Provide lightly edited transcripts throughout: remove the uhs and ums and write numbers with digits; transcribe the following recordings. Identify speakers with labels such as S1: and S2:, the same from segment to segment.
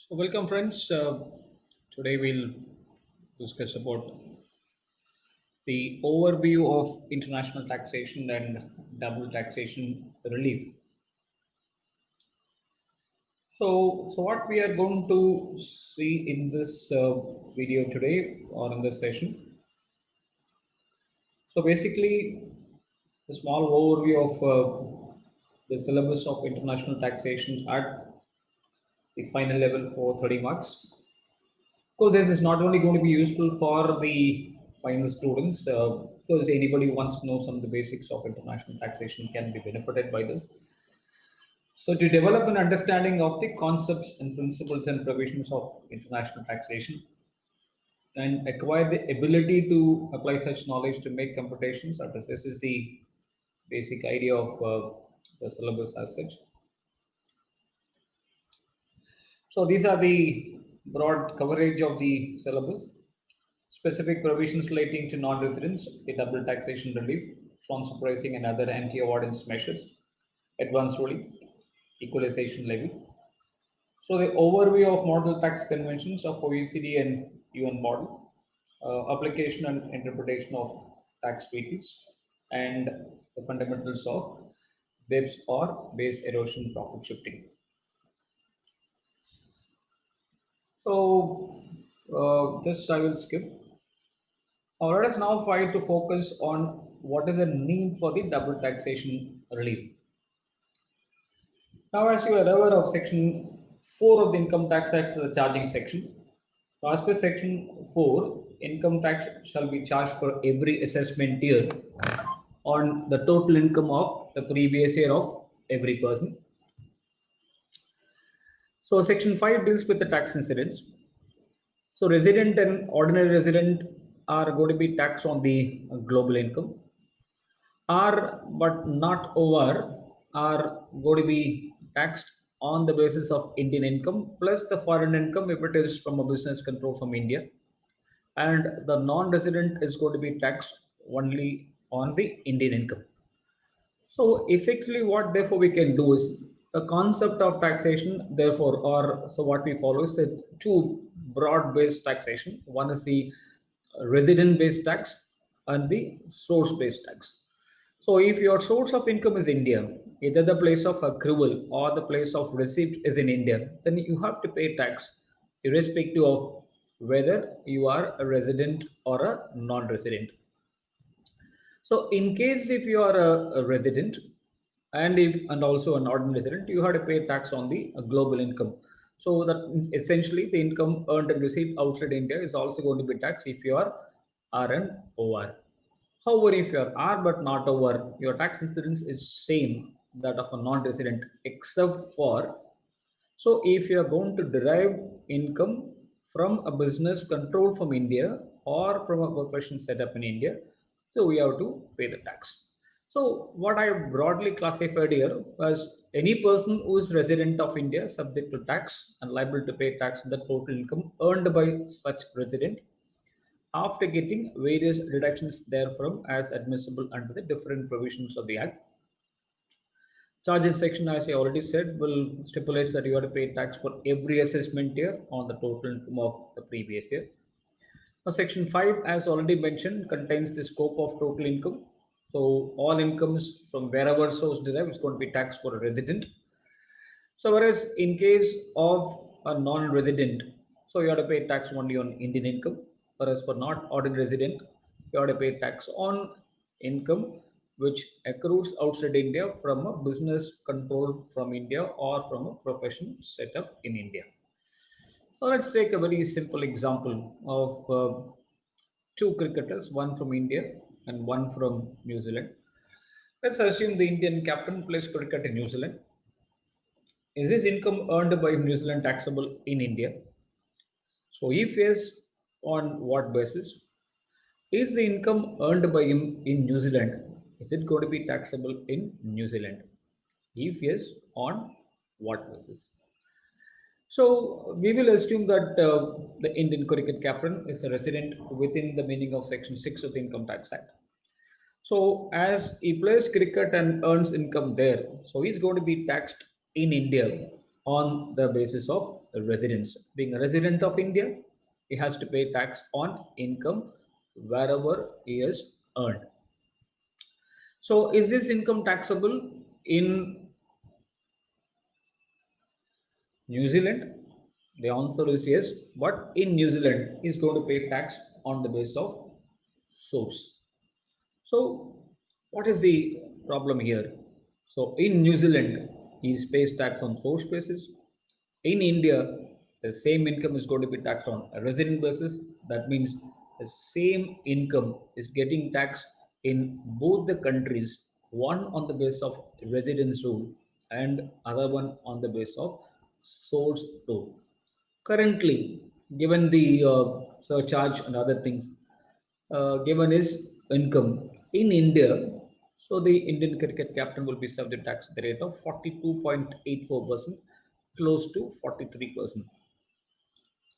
S1: So welcome friends. Today we'll discuss about the overview of international taxation and double taxation relief. So what we are going to see in this video today or in this session. So basically, a small overview of the syllabus of international taxation at the final level for 30 marks. Of course, this is not only going to be useful for the final students, because anybody who wants to know some of the basics of international taxation can be benefited by this. So, to develop an understanding of the concepts and principles and provisions of international taxation and acquire the ability to apply such knowledge to make computations, this is the basic idea of the syllabus as such. So, these are the broad coverage of the syllabus. Specific provisions relating to non-residents, the double taxation relief, transfer pricing and other anti-avoidance measures, advance ruling, equalization levy. So the overview of model tax conventions of OECD and UN model, application and interpretation of tax treaties, and the fundamentals of BEPS or base erosion profit shifting. So this I will skip. Now let us now try to focus on what is the need for the double taxation relief. Now, as you are aware of Section 4 of the Income Tax Act, the charging section. So as per Section 4, income tax shall be charged for every assessment year on the total income of the previous year of every person. So Section 5 deals with the tax incidence. So resident and ordinary resident are going to be taxed on the global income. Are but not over are going to be taxed on the basis of Indian income plus the foreign income if it is from a business control from India, and the non-resident is going to be taxed only on the Indian income. So effectively, what therefore we can do is the concept of taxation. Therefore, or so what we follow is the two broad-based taxation. One is the resident-based tax and the source-based tax. So if your source of income is India, either the place of accrual or the place of receipt is in India, then you have to pay tax irrespective of whether you are a resident or a non-resident. So in case if you are a resident and also a non-resident, you have to pay tax on the global income. So that means essentially the income earned and received outside India is also going to be taxed if you are R and OR. However, if you are R but not OR, your tax incidence is same that of a non-resident except for, so if you are going to derive income from a business controlled from India or from a profession set up in India, so we have to pay the tax. So what I broadly classified here was any person who is resident of India subject to tax and liable to pay tax on the total income earned by such resident after getting various deductions therefrom as admissible under the different provisions of the Act. Charges section, as I already said, will stipulates that you have to pay tax for every assessment year on the total income of the previous year. Now, section 5, as already mentioned, contains the scope of total income. So all incomes from wherever source derived is going to be taxed for a resident. So whereas in case of a non-resident, so you have to pay tax only on Indian income, whereas for not ordinary resident, you have to pay tax on income which accrues outside India from a business controlled from India or from a profession set up in India. So let's take a very simple example of two cricketers, one from India and one from New Zealand. Let's assume the Indian captain plays cricket in New Zealand. Is his income earned by New Zealand taxable in India? So if yes, on what basis? Is the income earned by him in New Zealand, is it going to be taxable in New Zealand? If yes, on what basis? So we will assume that the Indian cricket captain is a resident within the meaning of Section 6 of the Income Tax Act. So as he plays cricket and earns income there, so he's going to be taxed in India on the basis of residence. Being a resident of India, he has to pay tax on income wherever he has earned. So, is this income taxable in New Zealand? The answer is yes, but in New Zealand, he's going to pay tax on the basis of source. So, what is the problem here? So, in New Zealand, he pays tax on source basis. In India, the same income is going to be taxed on a resident basis. That means the same income is getting taxed in both the countries, one on the basis of residence rule and other one on the basis of source rule. Currently, given the surcharge and other things, given his income in India, so the Indian cricket captain will be subject to tax at the rate of 42.84%, close to 43%.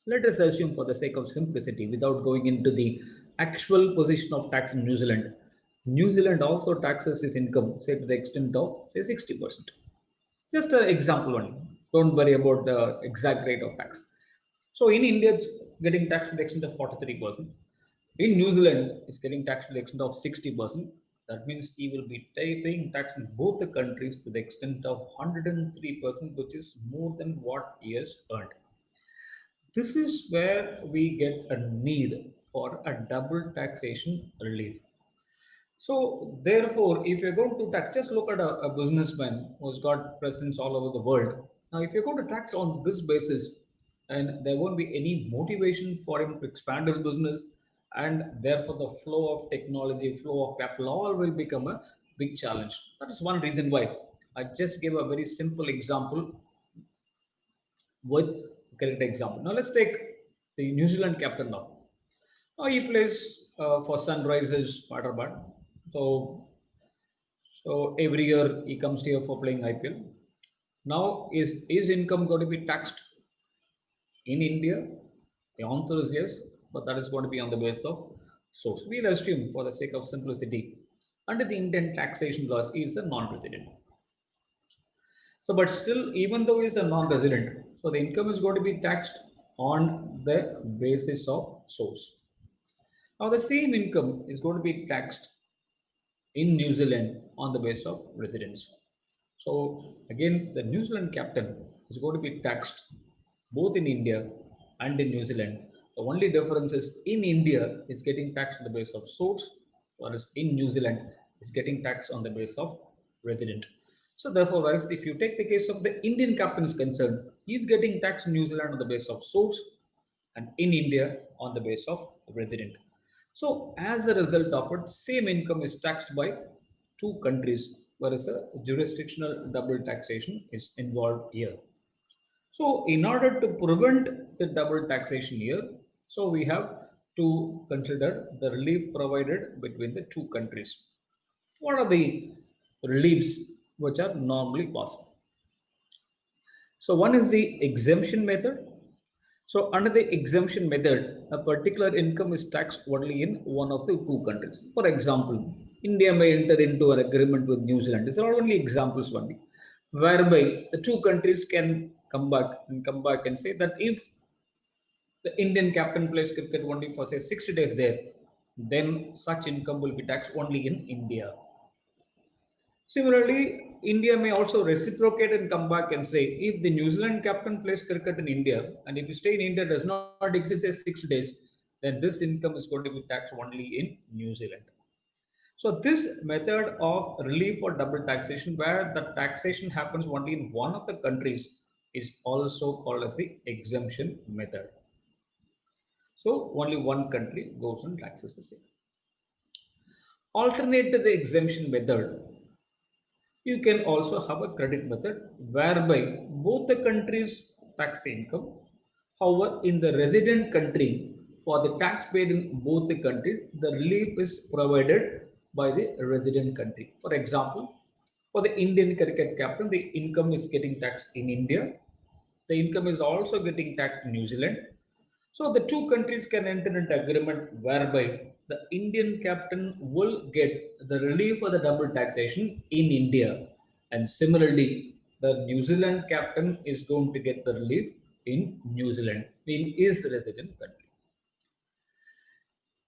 S1: Let us assume, for the sake of simplicity, without going into the actual position of tax in New Zealand, New Zealand also taxes its income, say to the extent of say 60%. Just an example only. Don't worry about the exact rate of tax. So in India, it's getting taxed to the extent of 43%. In New Zealand, it's getting taxed to the extent of 60%. That means he will be paying tax in both the countries to the extent of 103%, which is more than what he has earned. This is where we get a need for a double taxation relief. So, therefore, if you're going to tax, just look at a businessman who's got presence all over the world. Now, if you're going to tax on this basis, and there won't be any motivation for him to expand his business, and therefore the flow of technology, flow of capital, all will become a big challenge. That is one reason why I just gave a very simple example with correct example. Now, let's take the New Zealand captain now. Now, he plays for Sunrisers Hyderabad. So So every year he comes here for playing IPL. Now, is his income going to be taxed in India? The answer is yes, but that is going to be on the basis of source. We'll assume, for the sake of simplicity, under the Indian taxation laws, he is a non-resident. So, but still, even though he is a non-resident, so the income is going to be taxed on the basis of source. Now, the same income is going to be taxed in New Zealand on the basis of residence. So again, the New Zealand captain is going to be taxed both in India and in New Zealand. The only difference is in India is getting taxed on the basis of source, whereas in New Zealand is getting taxed on the basis of resident. So therefore, whereas if you take the case of the Indian captain is concerned, he is getting taxed in New Zealand on the basis of source and in India on the basis of resident. So as a result of it, same income is taxed by two countries, whereas a jurisdictional double taxation is involved here. So in order to prevent the double taxation here, so we have to consider the relief provided between the two countries. What are the reliefs which are normally possible? So one is the exemption method. So under the exemption method, a particular income is taxed only in one of the two countries. For example, India may enter into an agreement with New Zealand. These are only examples only, whereby the two countries can come back and say that if the Indian captain plays cricket only for say 60 days there, then such income will be taxed only in India. Similarly, India may also reciprocate and come back and say, if the New Zealand captain plays cricket in India, and if you stay in India does not exist as 6 days, then this income is going to be taxed only in New Zealand. So this method of relief or double taxation, where the taxation happens only in one of the countries, is also called as the exemption method. So only one country goes and taxes the same. Alternate to the exemption method, you can also have a credit method whereby both the countries tax the income. However, in the resident country, for the tax paid in both the countries, the relief is provided by the resident country. For example, for the Indian cricket captain, the income is getting taxed in India. The income is also getting taxed in New Zealand. So the two countries can enter into agreement whereby the Indian captain will get the relief for the double taxation in India, and similarly the New Zealand captain is going to get the relief in New Zealand, in his resident country.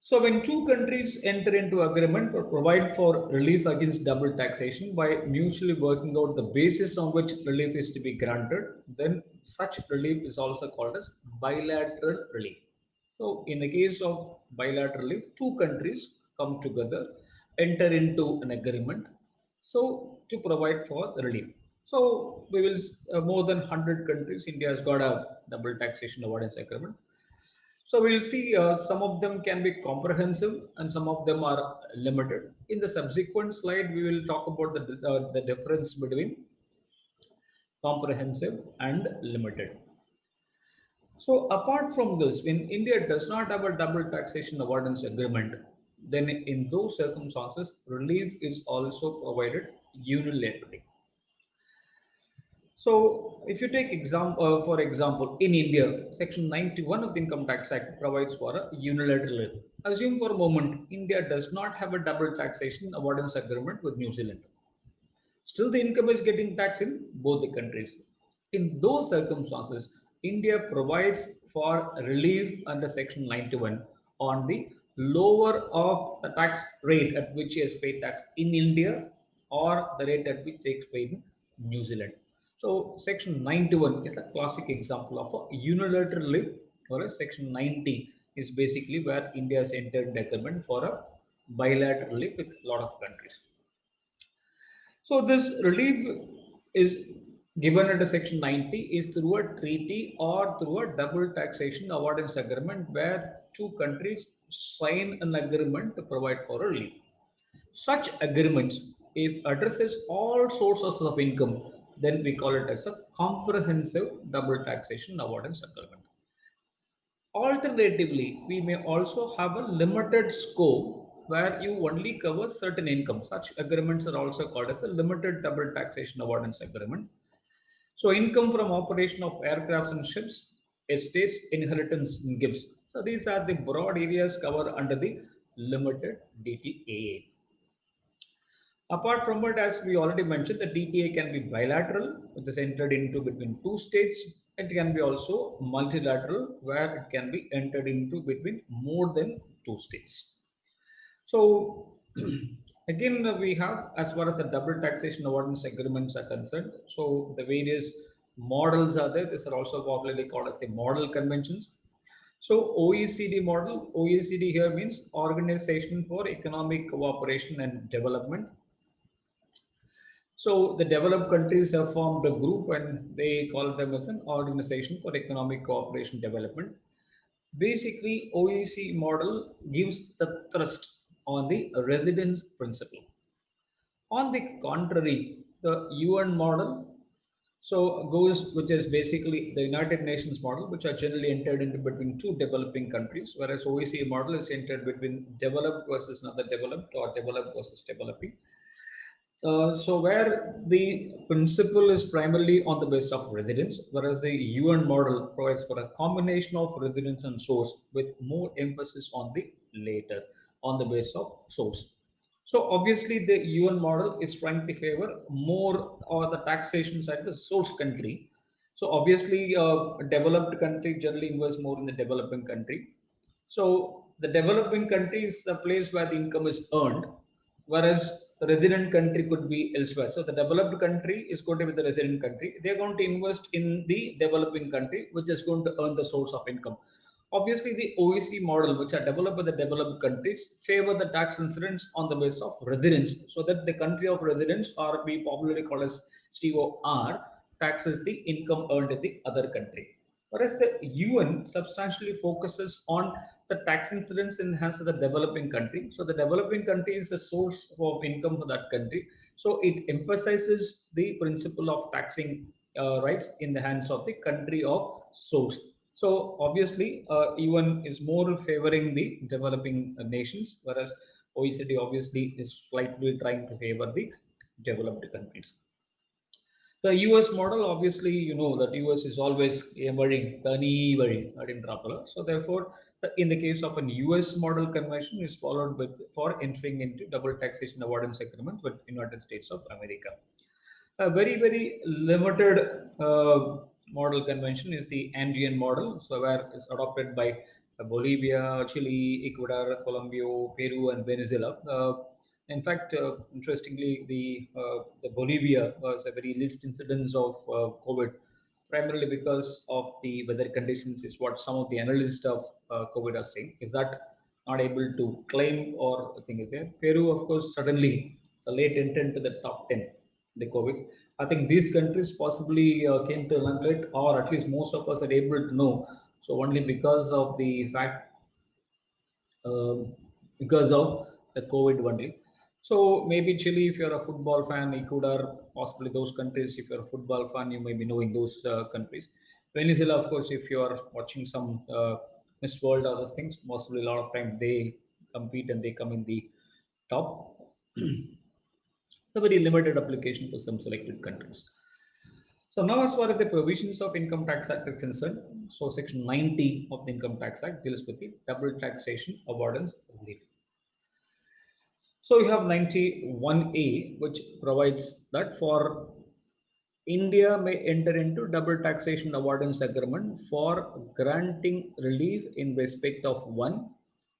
S1: So when two countries enter into agreement or provide for relief against double taxation by mutually working out the basis on which relief is to be granted, then such relief is also called as bilateral relief. So in the case of bilateral relief, two countries come together, enter into an agreement, so to provide for the relief. So we will more than 100 countries. India has got a double taxation avoidance agreement. So we'll see some of them can be comprehensive and some of them are limited. In the subsequent slide, we will talk about the difference between comprehensive and limited. So apart from this, when India does not have a double taxation avoidance agreement, then in those circumstances, relief is also provided unilaterally. So, if you take for example, in India, Section 91 of the Income Tax Act provides for a unilateral relief. Assume for a moment, India does not have a double taxation avoidance agreement with New Zealand. Still, the income is getting taxed in both the countries. In those circumstances, India provides for relief under Section 91 on the lower of the tax rate at which he has paid tax in India or the rate at which he has paid in New Zealand. So, Section 91 is a classic example of a unilateral relief, whereas Section 90 is basically where India has entered agreement for a bilateral relief with a lot of countries. So this relief is given under Section 90 is through a treaty or through a double taxation avoidance agreement where two countries sign an agreement to provide for relief. Such agreements, if addresses all sources of income, then we call it as a comprehensive double taxation avoidance agreement. Alternatively, we may also have a limited scope where you only cover certain income. Such agreements are also called as a limited double taxation avoidance agreement. So, income from operation of aircrafts and ships, estates, inheritance, and gifts. So, these are the broad areas covered under the limited DTAA. Apart from it, as we already mentioned, the DTA can be bilateral, which is entered into between two states. It can be also multilateral, where it can be entered into between more than two states. So, again, we have, as far as the double taxation avoidance agreements are concerned, so the various models are there. These are also popularly called as the model conventions. So, OECD model, OECD here means Organization for Economic Cooperation and Development. So the developed countries have formed a group and they call them as an Organization for Economic Cooperation Development. Basically, OECD model gives the thrust on the residence principle. On the contrary, the UN model goes, which is basically the United Nations model, which are generally entered into between two developing countries, whereas OECD model is entered between developed versus another developed or developed versus developing. So where the principle is primarily on the basis of residence, whereas the UN model provides for a combination of residence and source with more emphasis on the later, on the basis of source. So obviously the UN model is trying to favor more or the taxation side, the source country. So obviously a developed country generally invests more in the developing country. So the developing country is the place where the income is earned, whereas the resident country could be elsewhere. So the developed country is going to be the resident country. They're going to invest in the developing country, which is going to earn the source of income. Obviously, the OECD model, which are developed by the developed countries, favor the tax incidence on the basis of residence, so that the country of residence, or we popularly call as COR, taxes the income earned in the other country. Whereas the UN substantially focuses on the tax incidence in the hands of the developing country. So the developing country is the source of income for that country. So it emphasizes the principle of taxing rights in the hands of the country of source. So obviously, UN is more favoring the developing nations, whereas OECD obviously is slightly trying to favor the developed countries. The US model, obviously, you know that US is always emerging, tani vary, so therefore, in the case of an US model convention is followed with for entering into double taxation avoidance agreement with United States of America. A very, very limited model convention is the Andean model, so where it's adopted by Bolivia, Chile, Ecuador, Colombia, Peru, and Venezuela. In fact, interestingly, the Bolivia was a very least incidence of COVID, primarily because of the weather conditions, is what some of the analysts of COVID are saying. Is that not able to claim or thing is there? Peru, of course, suddenly it's a late entrant to the top 10 the COVID. I think these countries possibly came to limelight, or at least most of us are able to know. So only because of the fact, um, because of the COVID only. So maybe Chile, if you're a football fan, Ecuador, possibly those countries. If you're a football fan, you may be knowing those countries. Venezuela, of course, if you're watching some Miss World or other things, possibly a lot of times they compete and they come in the top. A very limited application for some selected countries. So now, as far as the provisions of Income Tax Act is concerned, so Section 90 of the Income Tax Act deals with the double taxation avoidance relief. So you have 91A, which provides that for India may enter into double taxation avoidance agreement for granting relief in respect of one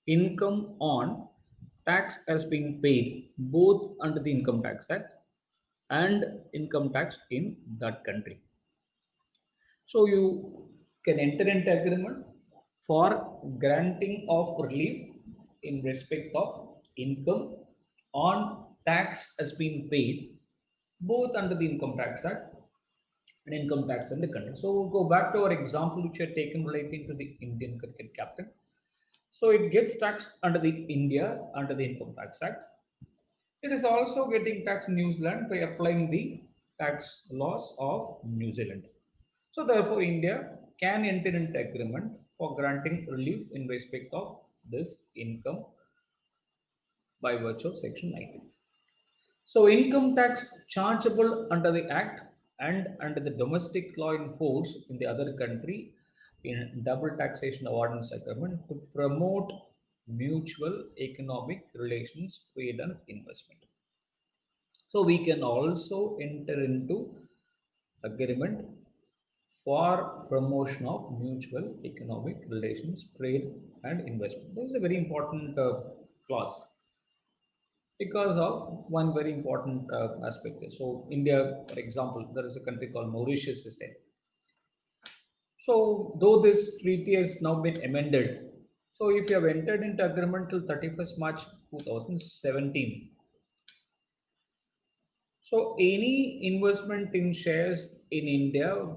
S1: income on tax has been paid both under the Income Tax Act and income tax in that country. So you can enter into agreement for granting of relief in respect of income on tax has been paid both under the Income Tax Act and income tax in the country. So we'll go back to our example which we had taken relating to the Indian cricket captain. So it gets taxed under the India under the Income Tax Act. It is also getting taxed in New Zealand by applying the tax laws of New Zealand. So therefore, India can enter into agreement for granting relief in respect of this income by virtue of Section 19. So income tax chargeable under the Act and under the domestic law in force in the other country in double taxation avoidance agreement to promote mutual economic relations, trade and investment. So we can also enter into agreement for promotion of mutual economic relations, trade and investment. This is a very important clause because of one very important aspect. So India, for example, there is a country called Mauritius is there. So though this treaty has now been amended, so if you have entered into agreement till 31st March 2017, so any investment in shares in India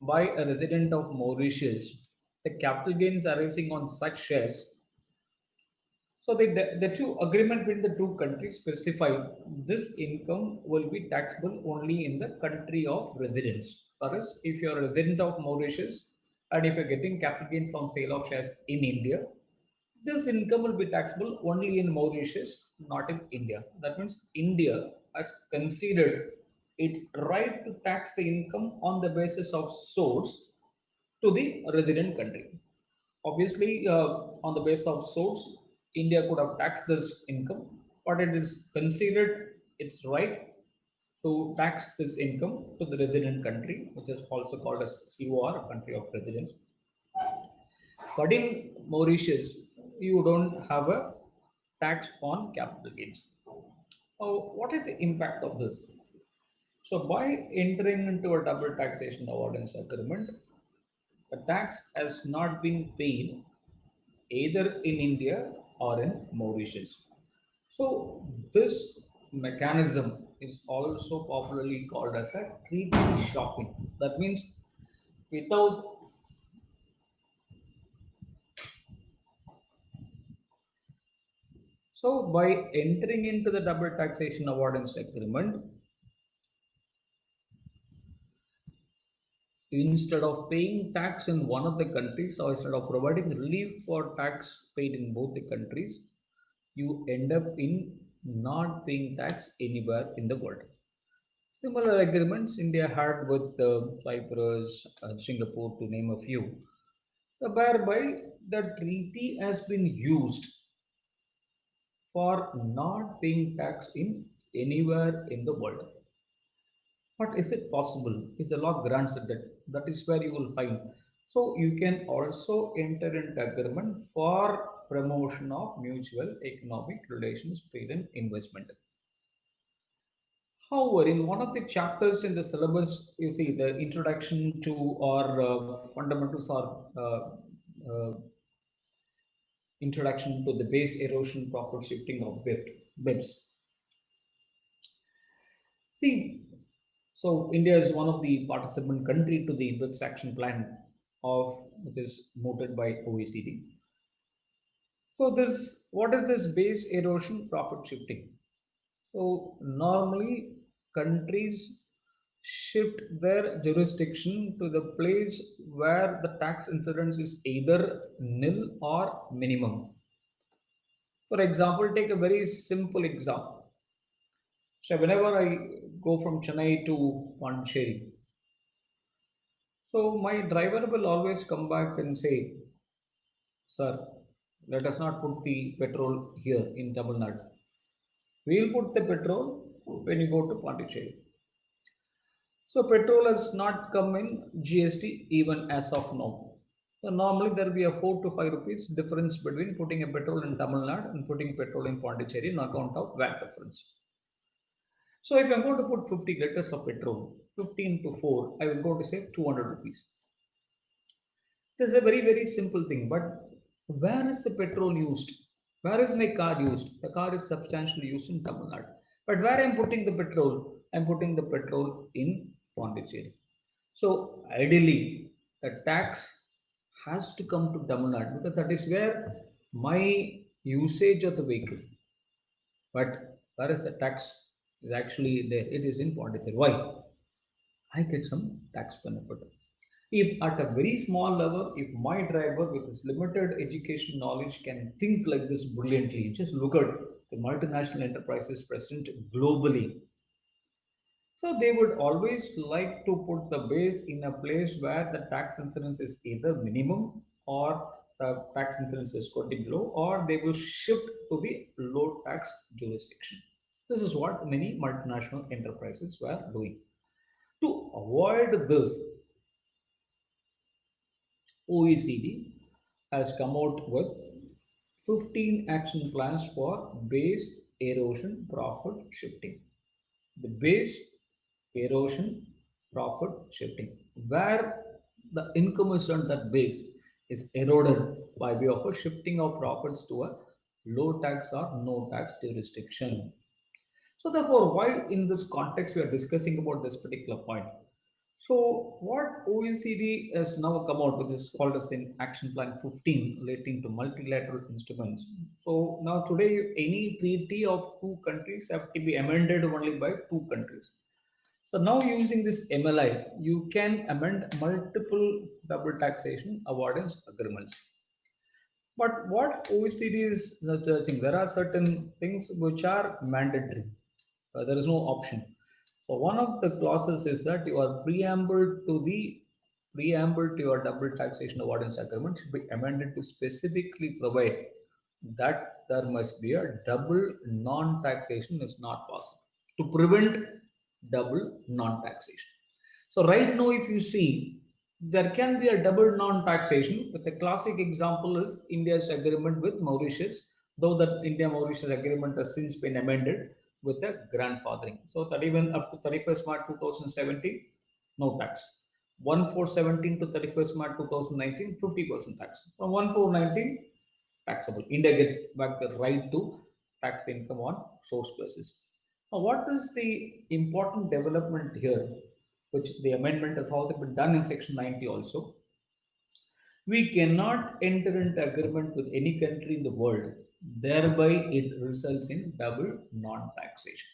S1: by a resident of Mauritius, the capital gains arising on such shares. So the two agreement between the two countries specify this income will be taxable only in the country of residence. Whereas if you are a resident of Mauritius and if you're getting capital gains on sale of shares in India, this income will be taxable only in Mauritius, not in India. That means India has considered its right to tax the income on the basis of source to the resident country. Obviously, on the basis of source, India could have taxed this income, but it is considered its right to tax this income to the resident country, which is also called as COR, country of residence. But in Mauritius, you don't have a tax on capital gains. What is the impact of this? So, by entering into a double taxation avoidance agreement, the tax has not been paid either in India or in Mauritius. So, this mechanism is also popularly called as a treaty shopping. That means without so by entering into the double taxation avoidance agreement, instead of paying tax in one of the countries or instead of providing relief for tax paid in both the countries, you end up in not paying tax anywhere in the world. Similar agreements India had with Cyprus, Singapore, to name a few, whereby the treaty has been used for not paying tax in anywhere in the world. But is it possible? Is the law grants it that? That is where you will find. So you can also enter into agreement for promotion of mutual economic relations, trade and investment. However, in one of the chapters in the syllabus, you see the introduction to or fundamentals or introduction to the base erosion profit shifting of BEPS. See, so India is one of the participant country to the BEPS action plan of which is mooted by OECD. So this what is this base erosion profit shifting? So normally countries shift their jurisdiction to the place where the tax incidence is either nil or minimum. For example, take a very simple example. So whenever I go from Chennai to Pondicherry, so my driver will always come back and say, "Sir, let us not put the petrol here in Tamil Nadu. We'll put the petrol when you go to Pondicherry." So petrol has not come in GST even as of now. So normally there will be a 4 to 5 rupees difference between putting a petrol in Tamil Nadu and putting petrol in Pondicherry on account of VAT difference. So if I'm going to put 50 liters of petrol, 15 to 4, I will go to save 200 rupees. This is a very, very simple thing. But where is the petrol used? Where is my car used? The car is substantially used in Tamil Nadu. But where I'm putting the petrol, I'm putting the petrol in Pondicherry. So ideally, the tax has to come to Tamil Nadu because that is where my usage of the vehicle. But whereas the tax is actually there, it is in Pondicherry. Why? I get some tax benefit. If at a very small level, if my driver with his limited education knowledge can think like this brilliantly, just look at the multinational enterprises present globally. So they would always like to put the base in a place where the tax incidence is either minimum or the tax incidence is quite low, or they will shift to the low tax jurisdiction. This is what many multinational enterprises were doing. To avoid this, OECD has come out with 15 action plans for base erosion profit shifting. The base erosion profit shifting, where the income is on that base is eroded by way of a shifting of profits to a low tax or no tax jurisdiction. So therefore, why in this context we are discussing about this particular point? So what OECD has now come out with is called as the Action Plan 15 relating to multilateral instruments. So now today any treaty of two countries have to be amended only by two countries. So now using this MLI, you can amend multiple double taxation avoidance agreements. But what OECD is searching, there are certain things which are mandatory. There is no option. So one of the clauses is that your preamble to your double taxation avoidance agreement should be amended to specifically provide that there must be a double non-taxation is not possible to prevent double non-taxation. So right now, if you see, there can be a double non-taxation. But the classic example is India's agreement with Mauritius, though that India-Mauritius agreement has since been amended with a grandfathering. So that even up to 31st March 2017, no tax. 1/4/17 to 31st March 2019, 50% tax. From 1/4/19, taxable. India gets back the right to tax the income on source basis. Now, what is the important development here, which the amendment has also been done in Section 90 also? We cannot enter into agreement with any country in the world, thereby it results in double non-taxation.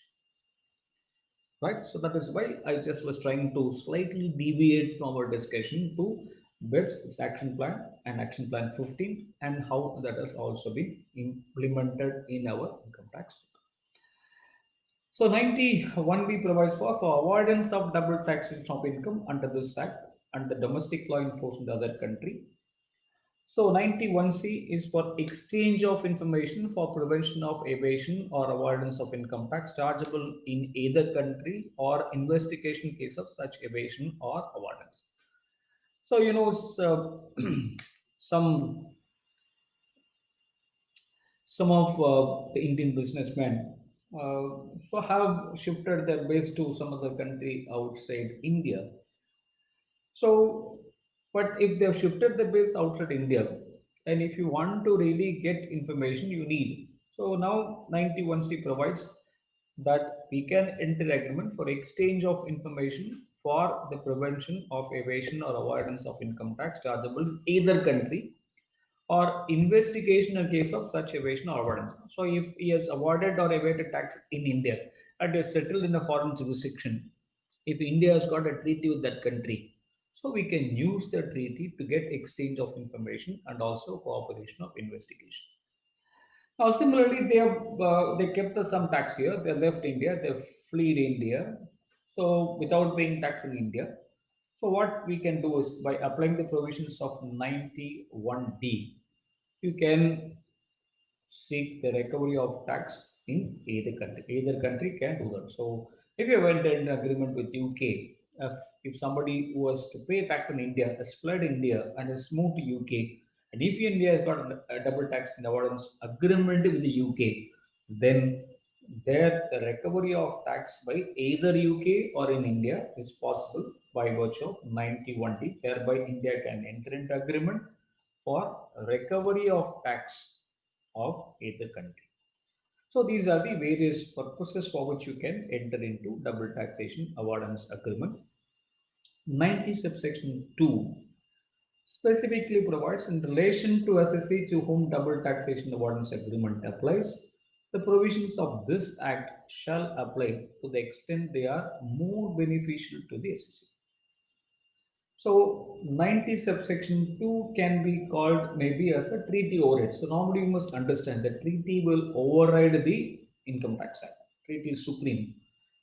S1: Right? So that is why I just was trying to slightly deviate from our discussion to BEPS, its action plan and action plan 15 and how that has also been implemented in our income tax. So 91B provides for avoidance of double taxation of income under this act and the domestic law enforced in the other country. So 91C is for exchange of information for prevention of evasion or avoidance of income tax chargeable in either country or investigation case of such evasion or avoidance. So some some of the Indian businessmen so have shifted their base to some other country outside India. So, but if they've shifted the base outside India, and if you want to really get information, you need. So now 91C provides that we can enter agreement for exchange of information for the prevention of evasion or avoidance of income tax chargeable in either country or investigation in case of such evasion or avoidance. So if he has avoided or evaded tax in India and is settled in a foreign jurisdiction, if India has got a treaty with that country, so we can use the treaty to get exchange of information and also cooperation of investigation. Now, similarly, they kept some tax here. They left India. They fled India. So without paying tax in India. So what we can do is by applying the provisions of 91D, you can seek the recovery of tax in either country. Either country can do that. So if you went in agreement with UK, if somebody who was to pay tax in India has fled India and has moved to UK, and if India has got a double tax and avoidance agreement with the UK, then there the recovery of tax by either UK or in India is possible by virtue of 91D. Thereby, India can enter into agreement for recovery of tax of either country. So these are the various purposes for which you can enter into double taxation avoidance agreement. 90 subsection 2 specifically provides in relation to assessee to whom double taxation avoidance agreement applies. The provisions of this act shall apply to the extent they are more beneficial to the assessee. So 90 subsection 2 can be called maybe as a treaty override. So normally you must understand that treaty will override the Income Tax Act. Treaty is supreme.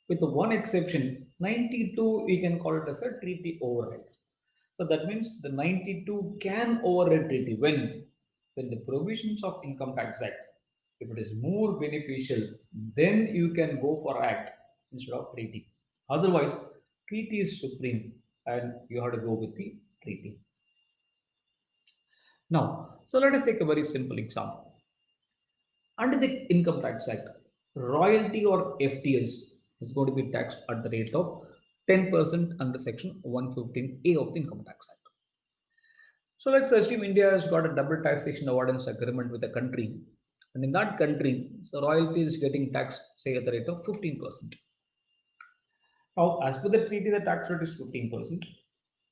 S1: With the one exception, 92 we can call it as a treaty override. So that means the 92 can override treaty when the provisions of Income Tax Act, if it is more beneficial, then you can go for act instead of treaty. Otherwise, treaty is supreme and you have to go with the treaty. Now, so let us take a very simple example. Under the Income Tax Act, royalty or FTS is going to be taxed at the rate of 10% under Section 115A of the Income Tax Act. So let's assume India has got a double taxation avoidance agreement with a country, and in that country, so royalty is getting taxed, say, at the rate of 15%. Now, as per the treaty, the tax rate is 15%.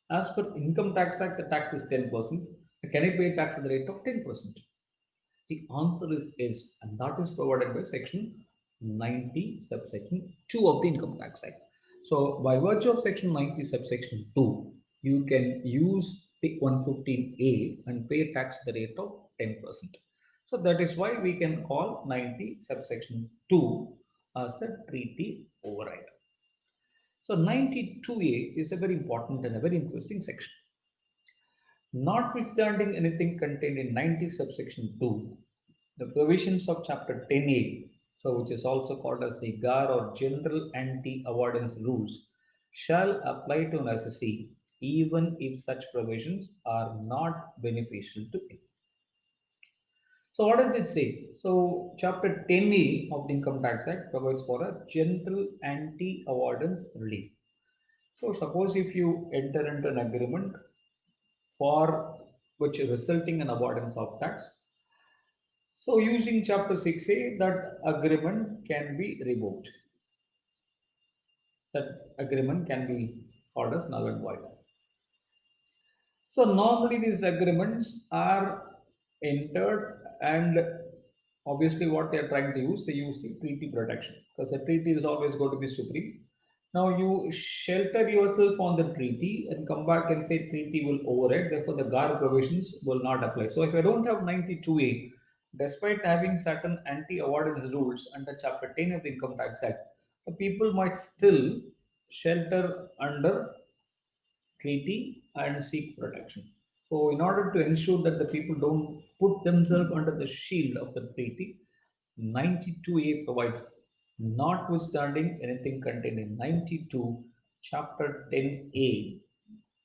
S1: As per Income Tax Act, the tax is 10%. Can I pay tax at the rate of 10%? The answer is yes, and that is provided by Section 90, subsection 2 of the Income Tax Act. So, by virtue of Section 90, subsection 2, you can use the 115A and pay tax at the rate of 10%. So, that is why we can call 90, subsection 2 as a treaty override. So 92A is a very important and a very interesting section. Notwithstanding anything contained in 90 subsection 2, the provisions of chapter 10A, so which is also called as the GAR or General Anti-Avoidance Rules, shall apply to an assessee even if such provisions are not beneficial to him. So what does it say? So chapter 10A of the Income Tax Act provides for a general anti-avoidance relief. So suppose if you enter into an agreement for which resulting in avoidance of tax. So using chapter 6A, that agreement can be revoked. That agreement can be called as null and void. So normally these agreements are entered and obviously what they are trying to use, they use the treaty protection because the treaty is always going to be supreme. Now you shelter yourself on the treaty and come back and say treaty will override, therefore the GAR provisions will not apply. So if I don't have 92A, despite having certain anti-avoidance rules under chapter 10 of the Income Tax Act, the people might still shelter under treaty and seek protection. So, in order to ensure that the people don't put themselves under the shield of the treaty, 92A provides, notwithstanding anything contained in 92, Chapter 10A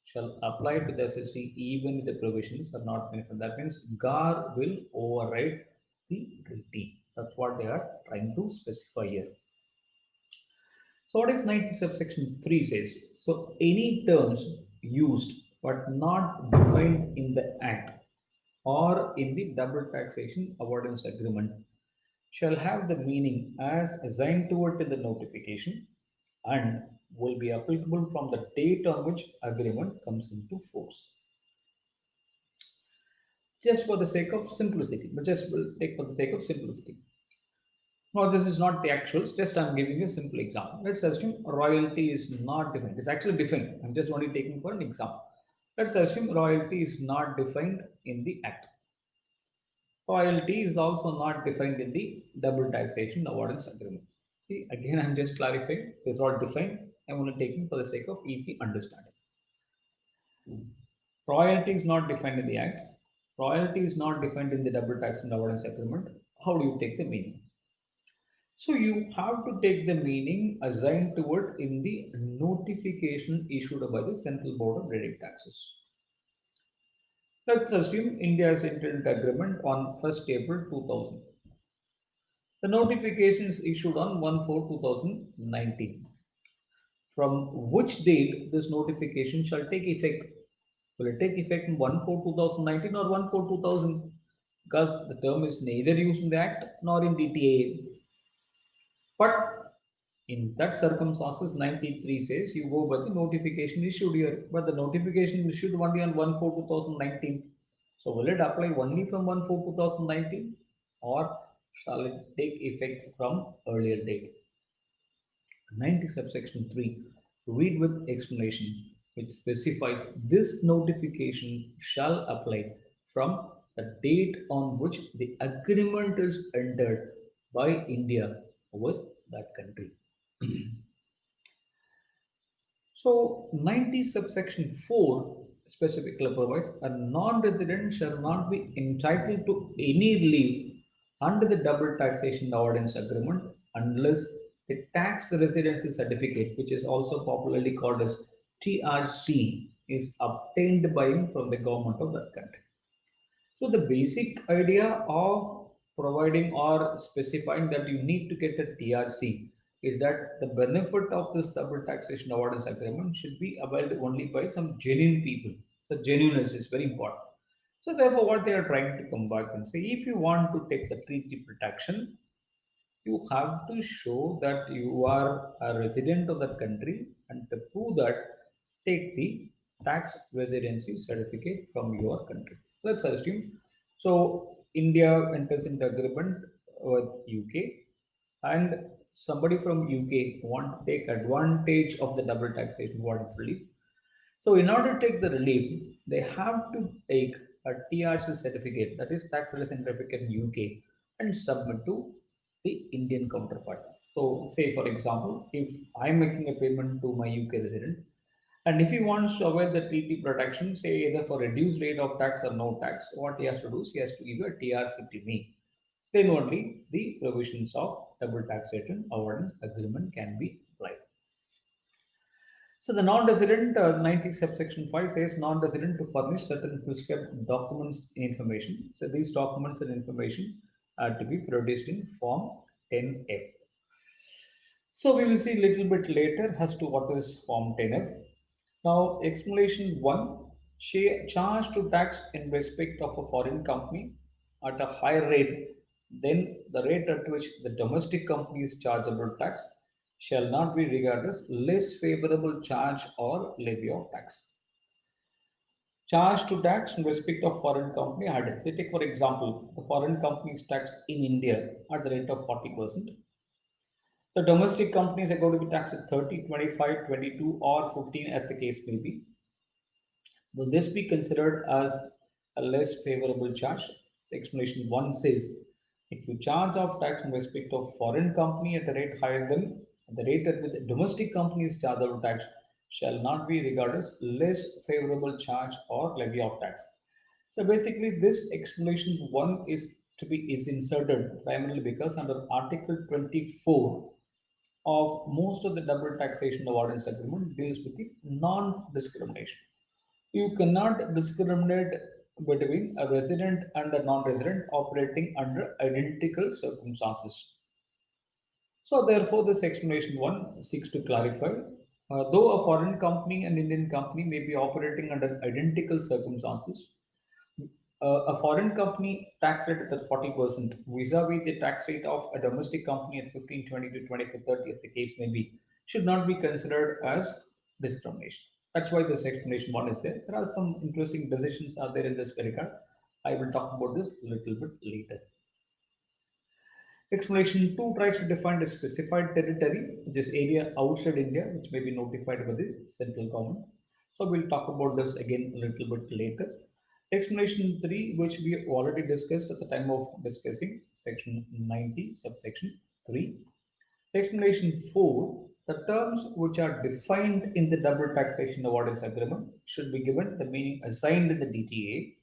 S1: shall apply to the SST even if the provisions are not mentioned. That means GAR will override the treaty. That's what they are trying to specify here. So what is 90 subsection 3 says? So any terms used but not defined in the Act or in the double taxation avoidance agreement shall have the meaning as assigned to it in the notification and will be applicable from the date on which agreement comes into force. Just for the sake of simplicity, but just will take for the sake of simplicity. Now, this is not the actuals, just I'm giving you a simple example. Let's assume royalty is not defined. It's actually defined. I'm just only taking for an example. Let's assume royalty is not defined in the Act. Royalty is also not defined in the double taxation avoidance agreement. See, again, I'm just clarifying. This is all defined. I'm only taking for the sake of easy understanding. Royalty is not defined in the Act. Royalty is not defined in the double tax and avoidance agreement. How do you take the meaning? So you have to take the meaning assigned to it in the notification issued by the Central Board of Direct Taxes. Let's assume India has entered into agreement on 1st April 2000. The notification is issued on 1/4/2019. From which date this notification shall take effect? Will it take effect in 1/4/2019 or 1/4/2000? Because the term is neither used in the Act nor in DTA. But in that circumstances, 93 says you go by the notification issued here, but the notification issued only on 1/4/2019. So will it apply only from 1/4/2019 or shall it take effect from earlier date? 90 subsection 3 read with explanation which specifies this notification shall apply from the date on which the agreement is entered by India with that country. So 90 subsection 4 specifically provides a non-resident shall not be entitled to any relief under the double taxation avoidance agreement unless the tax residency certificate, which is also popularly called as TRC, is obtained by him from the government of that country. So the basic idea of providing or specifying that you need to get a TRC is that the benefit of this double taxation avoidance agreement should be availed only by some genuine people. So genuineness is very important. So therefore, what they are trying to come back and say, if you want to take the treaty protection, you have to show that you are a resident of that country, and to prove that, take the tax residency certificate from your country. Let's assume so India enters into agreement with UK, and somebody from UK want to take advantage of the double taxation what relief. So, in order to take the relief, they have to take a TRC certificate, that is tax resident certificate in UK, and submit to the Indian counterpart. So, say for example, if I'm making a payment to my UK resident, and if he wants to avoid the treaty protection, say either for reduced rate of tax or no tax, what he has to do is he has to give a TRC to me. Then only the provisions of double taxation avoidance agreement can be applied. So the non-resident 90 subsection 5 says non-resident to furnish certain prescribed documents and information. So these documents and information are to be produced in Form 10F. So we will see a little bit later as to what is Form 10F. Now explanation 1, charge to tax in respect of a foreign company at a higher rate than the rate at which the domestic company is chargeable tax shall not be regarded as less favorable charge or levy of tax. Charge to tax in respect of foreign company added. Say take for example, the foreign company is taxed in India at the rate of 40%. The domestic companies are going to be taxed at 30, 25, 22, or 15 as the case may be. Will this be considered as a less favorable charge? The explanation 1 says if you charge off tax in respect of foreign company at a rate higher than the rate at which domestic companies chargeable tax, shall not be regarded as less favorable charge or levy of tax. So basically, this explanation one is inserted primarily because under Article 24 of most of the double taxation avoidance agreement deals with the non-discrimination. You cannot discriminate between a resident and a non-resident operating under identical circumstances. So therefore, this explanation one seeks to clarify, though a foreign company and Indian company may be operating under identical circumstances, a foreign company tax rate at 40% vis-a-vis the tax rate of a domestic company at 15, 20 to 25, 30, as the case may be, should not be considered as discrimination. That's why this explanation one is there. There are some interesting decisions are there in this regard. I will talk about this a little bit later. Explanation 2 tries to define a specified territory, which is area outside India, which may be notified by the central government. So we'll talk about this again a little bit later. Explanation 3, which we already discussed at the time of discussing section 90, subsection 3. Explanation 4, the terms which are defined in the double taxation avoidance agreement should be given the meaning assigned in the DTA.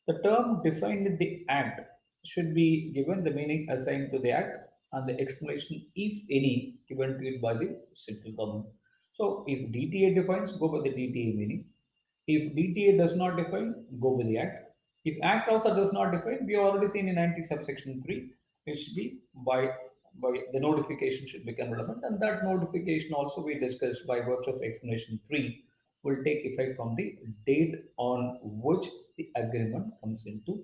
S1: The term defined in the Act should be given the meaning assigned to the Act and the explanation, if any, given to it by the central government. So, if DTA defines, go by the DTA meaning. If DTA does not define, go by the Act. If Act also does not define, we have already seen in 90 subsection 3, it should be by the notification should become relevant, and that notification also we discussed by virtue of explanation 3 will take effect from the date on which the agreement comes into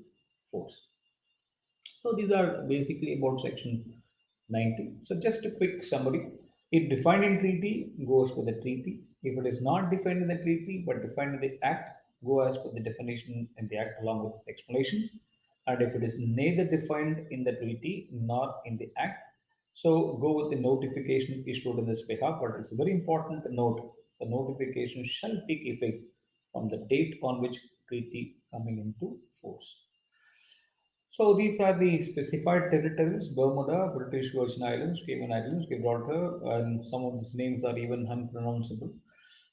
S1: force. So these are basically about section 90. So just a quick summary. If defined in treaty, goes with the treaty. If it is not defined in the treaty but defined in the act, go as per the definition in the act along with its explanations. And if it is neither defined in the treaty nor in the act, so go with the notification issued in this behalf. But it's very important to note the notification shall take effect from the date on which treaty coming into force. So these are the specified territories: Bermuda, British Virgin Islands, Cayman Islands, Gibraltar, and some of these names are even unpronounceable.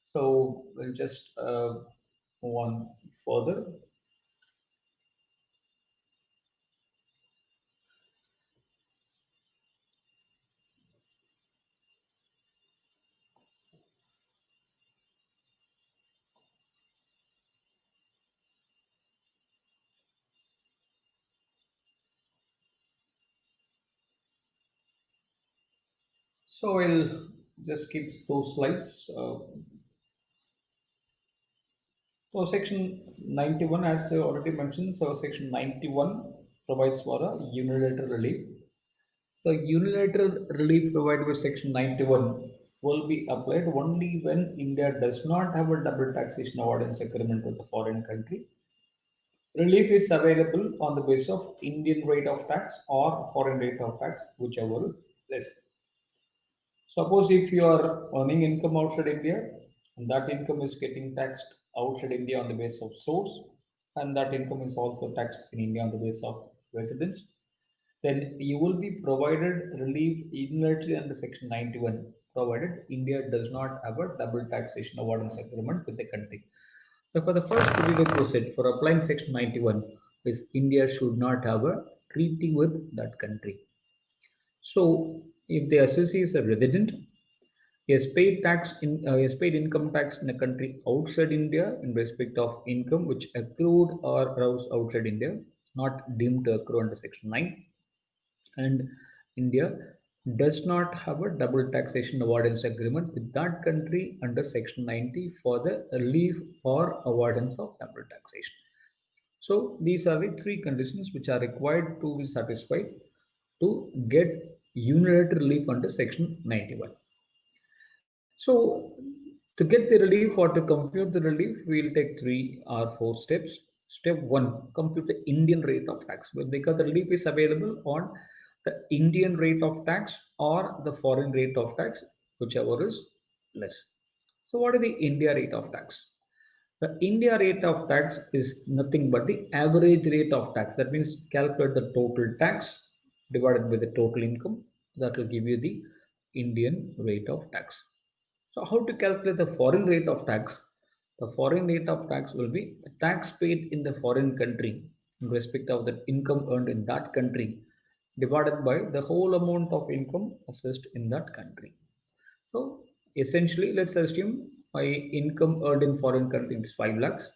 S1: So we'll just move on further. So I'll just keep those slides. So section 91, as I already mentioned, so section 91 provides for a unilateral relief. The unilateral relief provided by section 91 will be applied only when India does not have a double taxation avoidance agreement with a foreign country. Relief is available on the basis of Indian rate of tax or foreign rate of tax, whichever is less. Suppose if you are earning income outside India and that income is getting taxed outside India on the basis of source, and that income is also taxed in India on the basis of residence, then you will be provided relief unilaterally under section 91, provided India does not have a double taxation avoidance agreement with the country. So for the first prerequisite for applying section 91 is India should not have a treaty with that country. So if the assessee is a resident, he has paid he has paid income tax in a country outside India in respect of income which accrued or arose outside India, not deemed to accrue under section 9, and India does not have a double taxation avoidance agreement with that country under section 90 for the relief or avoidance of double taxation. So these are the three conditions which are required to be satisfied to get unilateral relief under section 91. So to get the relief or to compute the relief, we will take 3 or 4 steps. Step 1, compute the Indian rate of tax, because the relief is available on the Indian rate of tax or the foreign rate of tax, whichever is less. So what is the India rate of tax? The India rate of tax is nothing but the average rate of tax. That means calculate the total tax divided by the total income. That will give you the Indian rate of tax. So how to calculate the foreign rate of tax? The foreign rate of tax will be the tax paid in the foreign country in respect of the income earned in that country divided by the whole amount of income assessed in that country. So essentially, let's assume my income earned in foreign country is 5 lakhs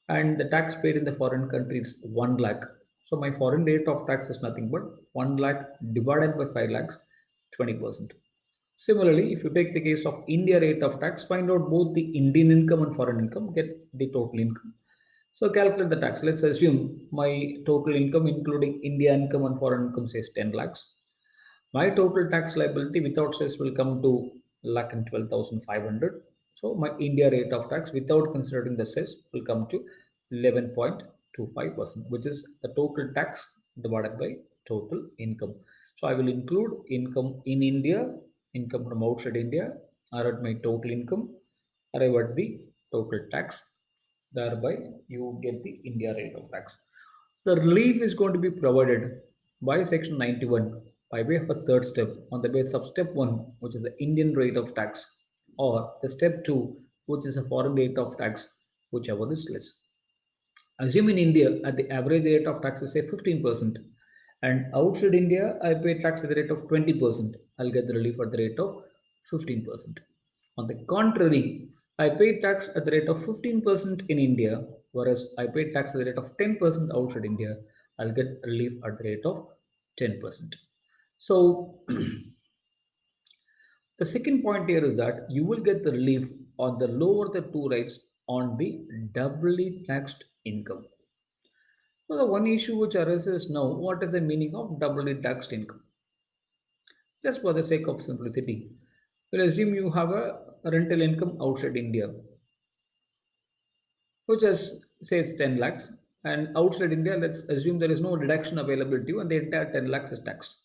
S1: and the tax paid in the foreign country is 1 lakh. So my foreign rate of tax is nothing but 1 lakh divided by 5 lakhs, 20%. Similarly, if you take the case of India rate of tax, find out both the Indian income and foreign income, get the total income. So calculate the tax. Let's assume my total income, including India income and foreign income, says 10 lakhs. My total tax liability without cess will come to lakh and 12,500. So my India rate of tax without considering the cess will come to 11.25%, which is the total tax divided by total income. So I will include income in India, income from outside India, arrive at my total income, arrive at the total tax. Thereby, you get the India rate of tax. The relief is going to be provided by Section 91 by way of a third step on the basis of step 1, which is the Indian rate of tax, or the step 2, which is a foreign rate of tax, whichever is less. Assume in India at the average rate of tax is say 15%, and outside India I pay tax at the rate of 20%. I'll get the relief at the rate of 15%. On the contrary, I pay tax at the rate of 15% in India, whereas I pay tax at the rate of 10% outside India. I'll get relief at the rate of 10%. So the second point here is that you will get the relief on the lower the two rates on the doubly taxed income. So the one issue which arises now, what is the meaning of doubly taxed income? Just for the sake of simplicity, we'll assume you have a rental income outside India, which is says 10 lakhs, and outside India, let's assume there is no deduction available to you, and the entire 10 lakhs is taxed.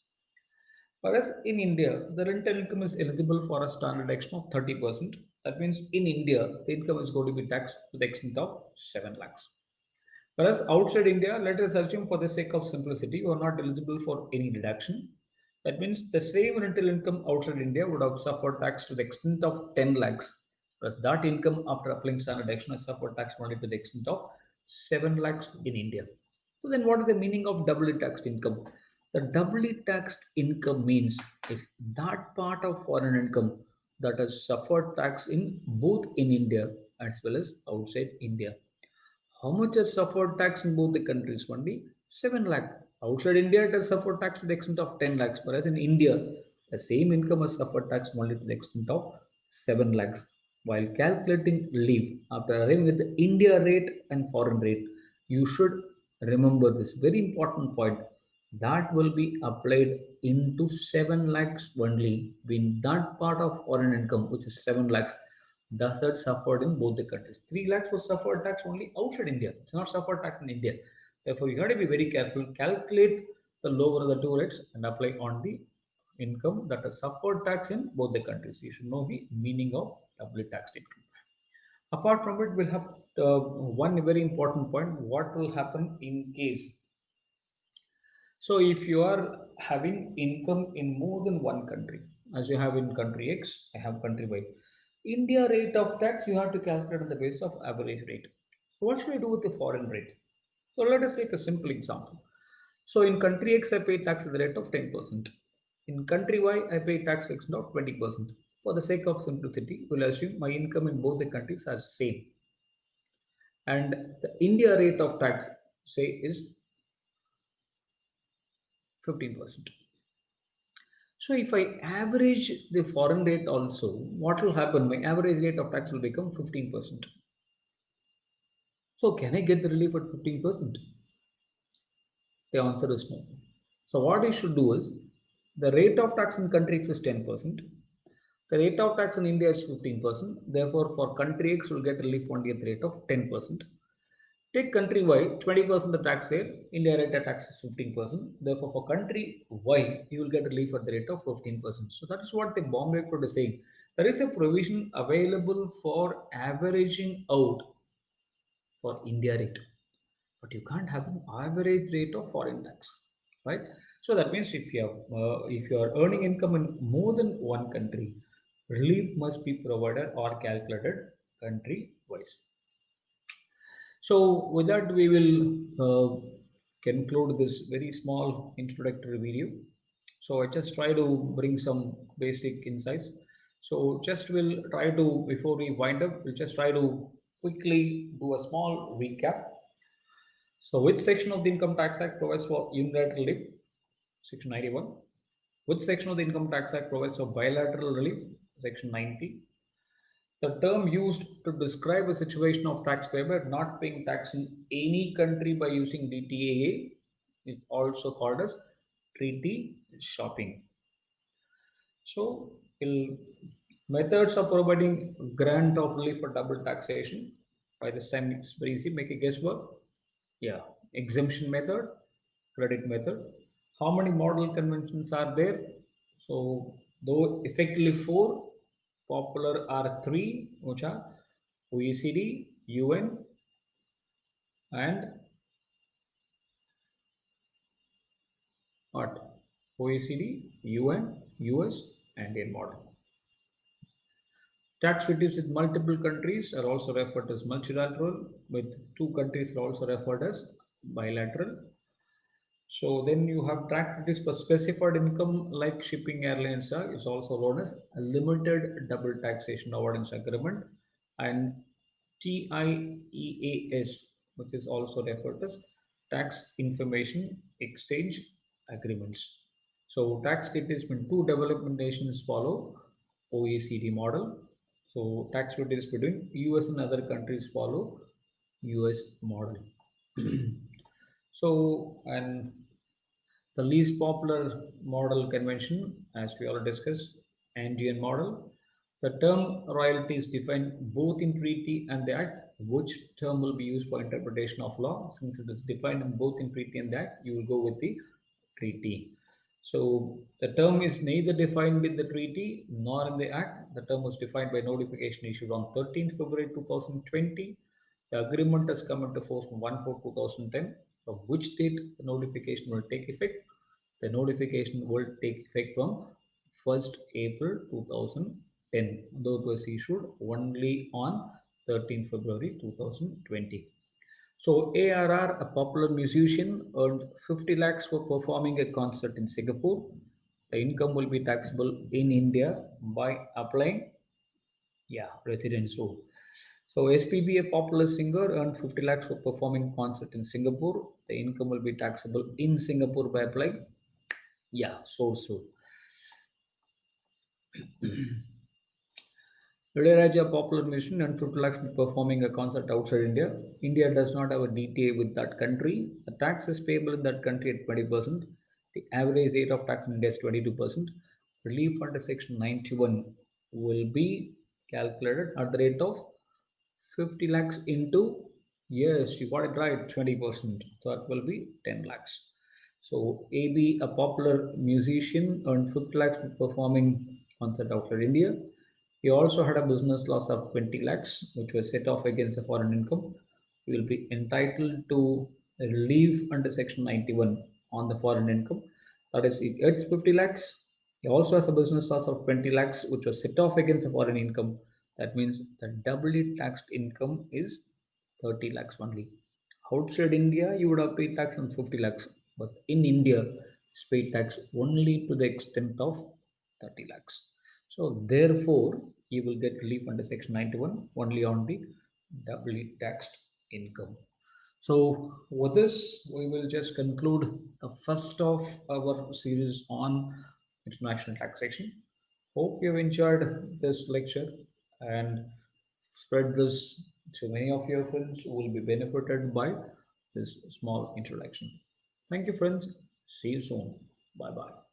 S1: Whereas in India, the rental income is eligible for a standard deduction of 30%. That means in India, the income is going to be taxed to the extent of 7 lakhs. Whereas outside India, let us assume for the sake of simplicity, you are not eligible for any deduction. That means the same rental income outside India would have suffered tax to the extent of 10 lakhs. Whereas that income after applying standard deduction has suffered tax only to the extent of 7 lakhs in India. So then what is the meaning of doubly taxed income? The doubly taxed income means is that part of foreign income that has suffered tax in both in India as well as outside India. How much has suffered tax in both the countries? Only 7 lakh. Outside India, it has suffered tax to the extent of 10 lakhs, whereas in India, the same income has suffered tax only to the extent of 7 lakhs. While calculating leave, after arriving at the India rate and foreign rate, you should remember this very important point that will be applied into 7 lakhs only when that part of foreign income, which is 7 lakhs, thus that suffered in both the countries. 3 lakhs was suffered tax only outside India. It's not suffered tax in India. Therefore, you have to be very careful. Calculate the lower of the two rates and apply on the income that has suffered tax in both the countries. You should know the meaning of doubly taxed income. Apart from it, we'll have one very important point. What will happen in case so if you are having income in more than one country, as you have in country X, I have country Y. India rate of tax you have to calculate on the basis of average rate. So what should I do with the foreign rate? So let us take a simple example. So in country X I pay tax at the rate of 10%. In country Y I pay tax at of 20%. For the sake of simplicity, we'll assume my income in both the countries are same. And the India rate of tax say is 15%. So if I average the foreign rate also, what will happen? My average rate of tax will become 15%. So can I get the relief at 15%? The answer is no. So what I should do is the rate of tax in country X is 10%. The rate of tax in India is 15%. Therefore, for country X, will get relief only at the rate of 10%. Take country Y, 20% the tax here, India rate of tax is 15%. Therefore, for country Y, you will get relief at the rate of 15%. So that is what the Bombay Code is saying. There is a provision available for averaging out for India rate, but you can't have an average rate of foreign tax, right? So that means if you are earning income in more than one country, Relief must be provided or calculated country wise. So, with that, we will conclude this very small introductory video. So, I just try to bring some basic insights. So, just we'll try to, before we wind up, we'll just try to quickly do a small recap. So, which section of the Income Tax Act provides for unilateral relief? Section 91. Which section of the Income Tax Act provides for bilateral relief? Section 90. The term used to describe a situation of taxpayer not paying tax in any country by using DTAA is also called as treaty shopping. So, methods of providing grant of relief for double taxation. By this time, it's very easy. Make a guesswork. Yeah, exemption method, credit method. How many model conventions are there? So, though effectively four, popular are three, which are OECD, UN, and what? OECD, UN, US, and Indian model. Tax treaties with multiple countries are also referred as multilateral, with two countries are also referred as bilateral. So then you have tax treaties for specified income like shipping airlines is also known as a limited double taxation avoidance agreement, and TIEAS, which is also referred as tax information exchange agreements. So tax treaties when two development nations follow OECD model. So tax treaties between US and other countries follow US model. So, and the least popular model convention, as we already discussed, Andean model. The term royalty is defined both in treaty and the act. Which term will be used for interpretation of law? Since it is defined in both in treaty and the act, you will go with the treaty. So the term is neither defined in the treaty nor in the act. The term was defined by notification issued on 13th February 2020. The agreement has come into force from 1/4/2010. From which date the notification will take effect? The notification will take effect from 1st April 2010, though it was issued only on 13th February 2020. So ARR, a popular musician, earned 50 lakhs for performing a concert in Singapore. The income will be taxable in India by applying, yeah, residence rule. So SPB, a popular singer, earned 50 lakhs for performing concert in Singapore. The income will be taxable in Singapore by applying, yeah, source rule. Ilayaraja, a popular musician, and 50 lakhs for performing a concert outside India. India does not have a DTA with that country. The tax is payable in that country at 20%. The average rate of tax in India is 22%. Relief under Section 91 will be calculated at the rate of 50 lakhs into, yes, you got it right, 20%. So that will be 10 lakhs. So AB, a popular musician, earned 50 lakhs for performing concert outside India. He also had a business loss of 20 lakhs, which was set off against the foreign income. He will be entitled to relief under Section 91 on the foreign income. That is, he gets 50 lakhs. He also has a business loss of 20 lakhs, which was set off against the foreign income. That means the doubly taxed income is 30 lakhs only. Outside India, you would have paid tax on 50 lakhs, but in India, it's paid tax only to the extent of 30 lakhs. So, therefore, you will get relief under Section 91 only on the doubly taxed income. So, with this, we will just conclude the first of our series on international taxation. Hope you have enjoyed this lecture and spread this to many of your friends who will be benefited by this small introduction. Thank you, friends. See you soon. Bye bye.